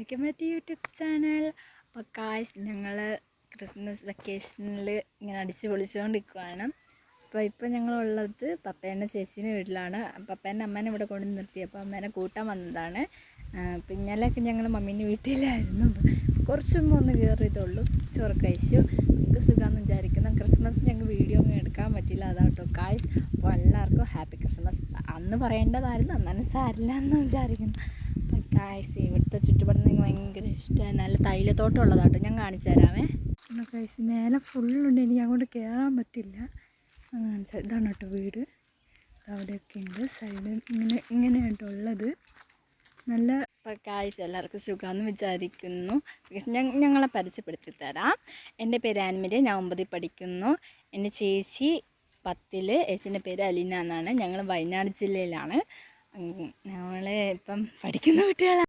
Welcome back to YouTube channel. അപ്പോൾ ഞങ്ങൾ Christmas വെക്കേഷനിൽ ഇങ്ങനെ അടിച്ച് പൊളിച്ചുകൊണ്ടിരിക്കുകയാണ്. ഇപ്പോൾ ഞങ്ങളുള്ളത് പപ്പേൻ്റെ ചേച്ചീൻ്റെ വീട്ടിലാണ്. പപ്പേൻ്റെ അമ്മേനെ ഇവിടെ കൊണ്ട് നിർത്തി, അപ്പോൾ അമ്മേനെ കൂട്ടാൻ വന്നതാണ്. പിന്നാലൊക്കെ ഞങ്ങൾ മമ്മീൻ്റെ വീട്ടിലായിരുന്നു. കുറച്ച് മുമ്പ് ഒന്ന് കയറിയതുള്ളൂ, ചോറ് കഴിച്ചു. നമുക്ക് സുഖമെന്ന് വിചാരിക്കുന്നു. ക്രിസ്മസ് ഞങ്ങൾക്ക് വീഡിയോ ഒന്നും എടുക്കാൻ പറ്റില്ല, അതാട്ടോ ഗായ്സ്. അപ്പോൾ എല്ലാവർക്കും ഹാപ്പി ക്രിസ്മസ്. അന്ന് പറയേണ്ടതായിരുന്നു, അന്നാലും സാരില്ല എന്ന് വിചാരിക്കുന്നു. അപ്പോൾ ഗായ്സ്, ഇവിടുത്തെ ചുറ്റുപാട് എനിക്ക് ഭയങ്കര ഇഷ്ടമാണ്. നല്ല തൈലത്തോട്ടം ഉള്ളതാട്ടോ, ഞാൻ കാണിച്ചു തരാമേ. ഗായ്സ്, മേലെ ഫുള്ളുണ്ട്, എനിക്ക് അങ്ങോട്ട് കയറാൻ പറ്റില്ല. കാണിച്ചാൽ ഇതാണ് കേട്ടോ വീട്. അവിടെയൊക്കെ ഉണ്ട് സൈഡ്, ഇങ്ങനെയാട്ടോ ഉള്ളത്. നല്ല ഗായ്സ്, എല്ലാവർക്കും സുഖമെന്ന് വിചാരിക്കുന്നു. ഞങ്ങളെ പരിചയപ്പെടുത്തി തരാം. എൻ്റെ പേര് ആൻമരിയ, ഞാൻ 9ൽ പഠിക്കുന്നു. എൻ്റെ ചേച്ചി 10ൽ, ചേച്ചീൻ്റെ പേര് അലീന എന്നാണ്. ഞങ്ങൾ വയനാട് ജില്ലയിലാണ്. ഞങ്ങൾ ഇപ്പം പഠിക്കുന്ന കുട്ടികളാണ്.